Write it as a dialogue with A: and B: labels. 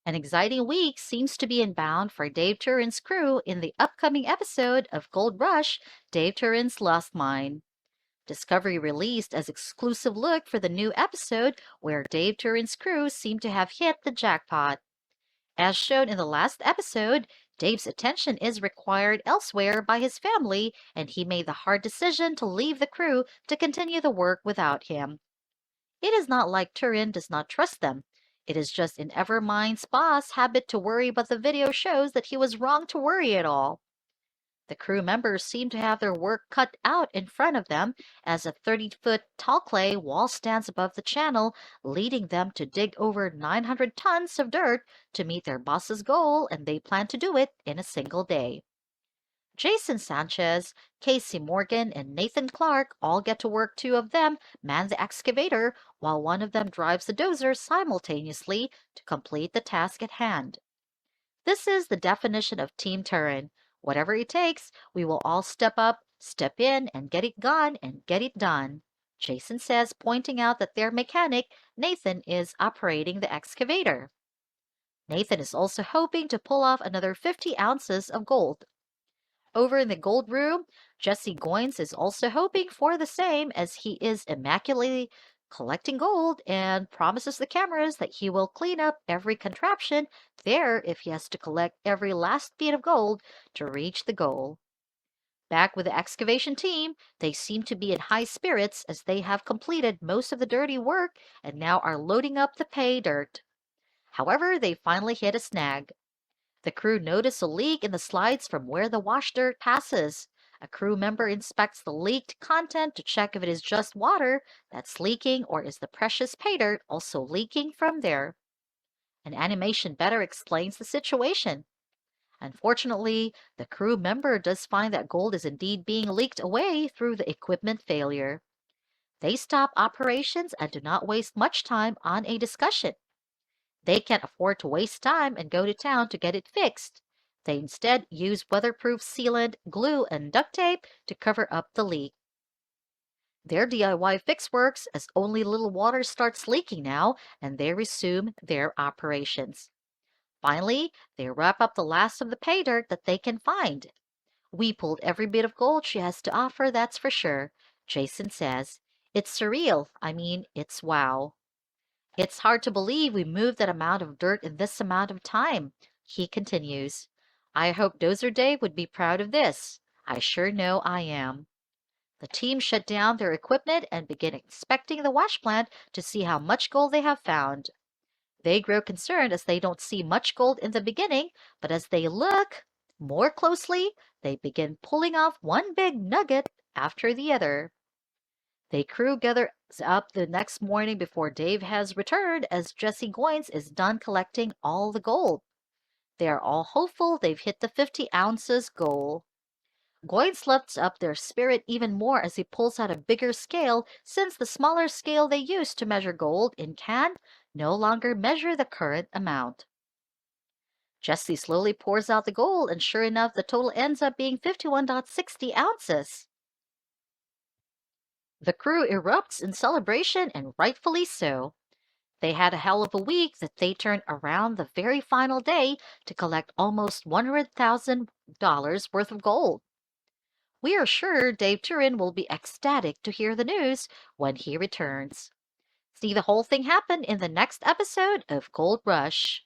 A: An exciting week seems to be inbound for Dave Turin's crew in the upcoming episode of Gold Rush, Dave Turin's Lost Mine. Discovery released as exclusive look for the new episode where Dave Turin's crew seem to have hit the jackpot. As shown in the last episode, Dave's attention is required elsewhere by his family, and he made the hard decision to leave the crew to continue the work without him. It is not like Turin does not trust them. It is just in Evermind's boss' habit to worry, but the video shows that he was wrong to worry at all. The crew members seem to have their work cut out in front of them as a 30-foot tall clay wall stands above the channel, leading them to dig over 900 tons of dirt to meet their boss's goal, and they plan to do it in a single day. Jason Sanchez, Casey Morgan, and Nathan Clark all get to work. Two of them man the excavator, while one of them drives the dozer simultaneously to complete the task at hand. This is the definition of Team Turin. Whatever it takes, we will all step up, step in, and get it gone and get it done. Jason says, pointing out that their mechanic, Nathan, is operating the excavator. Nathan is also hoping to pull off another 50 ounces of gold. Over in the gold room, Jesse Goins is also hoping for the same as he is immaculately collecting gold and promises the cameras that he will clean up every contraption there if he has to collect every last bit of gold to reach the goal. Back with the excavation team, they seem to be in high spirits as they have completed most of the dirty work and now are loading up the pay dirt. However, they finally hit a snag. The crew notice a leak in the slides from where the wash dirt passes. A crew member inspects the leaked content to check if it is just water that's leaking or is the precious pay dirt also leaking from there. An animation better explains the situation. Unfortunately, the crew member does find that gold is indeed being leaked away through the equipment failure. They stop operations and do not waste much time on a discussion. They can't afford to waste time and go to town to get it fixed. They instead use weatherproof sealant, glue, and duct tape to cover up the leak. Their DIY fix works as only little water starts leaking now, and they resume their operations. Finally, they wrap up the last of the pay dirt that they can find. We pulled every bit of gold she has to offer, that's for sure, Jason says. It's surreal. It's wow. It's hard to believe we moved that amount of dirt in this amount of time, he continues. I hope Dozer Dave would be proud of this. I sure know I am. The team shut down their equipment and begin inspecting the wash plant to see how much gold they have found. They grow concerned as they don't see much gold in the beginning, but as they look more closely, they begin pulling off one big nugget after the other. The crew gathers up the next morning before Dave has returned as Jesse Goins is done collecting all the gold. They are all hopeful they've hit the 50 ounces goal. Goins lifts up their spirit even more as he pulls out a bigger scale since the smaller scale they used to measure gold in can no longer measure the current amount. Jesse slowly pours out the gold and sure enough the total ends up being 51.60 ounces. The crew erupts in celebration, and rightfully so. They had a hell of a week that they turned around the very final day to collect almost $100,000 worth of gold. We are sure Dave Turin will be ecstatic to hear the news when he returns. See the whole thing happen in the next episode of Gold Rush.